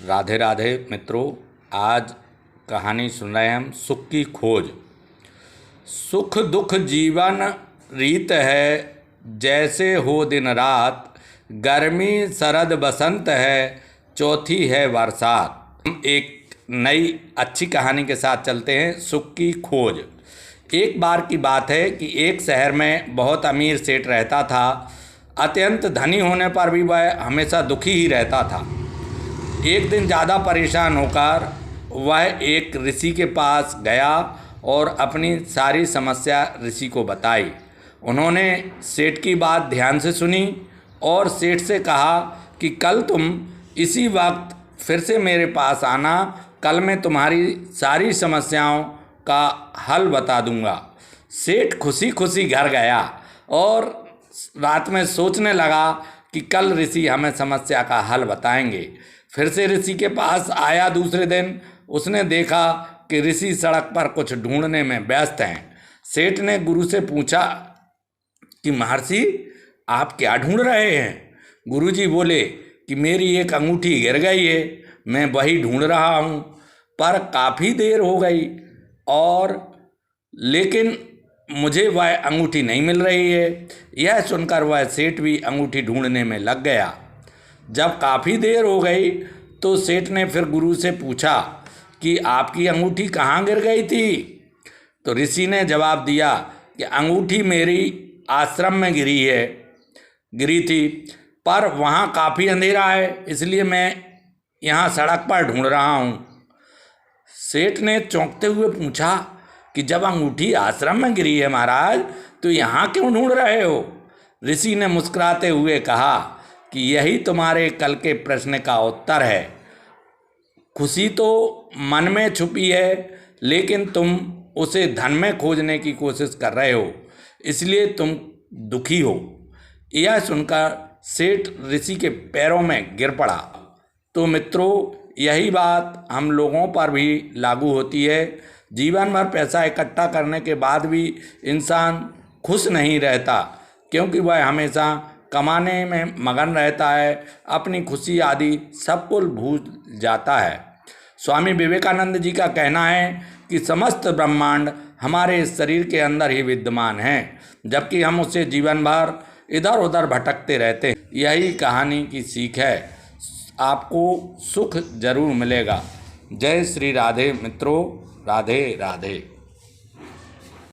राधे राधे मित्रों, आज कहानी सुन रहे हैं हम सुख की खोज। सुख दुख जीवन रीत है, जैसे हो दिन रात, गर्मी शरद बसंत है, चौथी है बरसात। हम एक नई अच्छी कहानी के साथ चलते हैं। सुख की खोज। एक बार की बात है कि एक शहर में बहुत अमीर सेठ रहता था। अत्यंत धनी होने पर भी वह हमेशा दुखी ही रहता था। एक दिन ज़्यादा परेशान होकर वह एक ऋषि के पास गया और अपनी सारी समस्या ऋषि को बताई। उन्होंने सेठ की बात ध्यान से सुनी और सेठ से कहा कि कल तुम इसी वक्त फिर से मेरे पास आना। कल मैं तुम्हारी सारी समस्याओं का हल बता दूंगा। सेठ खुशी खुशी घर गया और रात में सोचने लगा कि कल ऋषि हमें समस्या का हल बताएंगे। फिर से ऋषि के पास आया। दूसरे दिन उसने देखा कि ऋषि सड़क पर कुछ ढूंढने में व्यस्त हैं। सेठ ने गुरु से पूछा कि महर्षि, आप क्या ढूंढ रहे हैं? गुरुजी बोले कि मेरी एक अंगूठी गिर गई है, मैं वही ढूंढ रहा हूँ, पर काफ़ी देर हो गई और लेकिन मुझे वह अंगूठी नहीं मिल रही है। यह सुनकर वह सेठ भी अंगूठी ढूंढने में लग गया। जब काफ़ी देर हो गई तो सेठ ने फिर गुरु से पूछा कि आपकी अंगूठी कहाँ गिर गई थी? तो ऋषि ने जवाब दिया कि अंगूठी मेरी आश्रम में गिरी थी, पर वहाँ काफ़ी अंधेरा है, इसलिए मैं यहाँ सड़क पर ढूंढ रहा हूँ। सेठ ने चौंकते हुए पूछा कि जब अंगूठी आश्रम में गिरी है महाराज, तो यहाँ क्यों ढूंढ रहे हो? ऋषि ने मुस्कुराते हुए कहा कि यही तुम्हारे कल के प्रश्न का उत्तर है। खुशी तो मन में छुपी है, लेकिन तुम उसे धन में खोजने की कोशिश कर रहे हो, इसलिए तुम दुखी हो। यह सुनकर सेठ ऋषि के पैरों में गिर पड़ा। तो मित्रों, यही बात हम लोगों पर भी लागू होती है। जीवन भर पैसा इकट्ठा करने के बाद भी इंसान खुश नहीं रहता, क्योंकि वह हमेशा कमाने में मगन रहता है, अपनी खुशी आदि सब कुछ भूल जाता है। स्वामी विवेकानंद जी का कहना है कि समस्त ब्रह्मांड हमारे इस शरीर के अंदर ही विद्यमान है, जबकि हम उसे जीवन भर इधर उधर भटकते रहते हैं। यही कहानी की सीख है। आपको सुख जरूर मिलेगा। जय श्री राधे मित्रों, राधे राधे।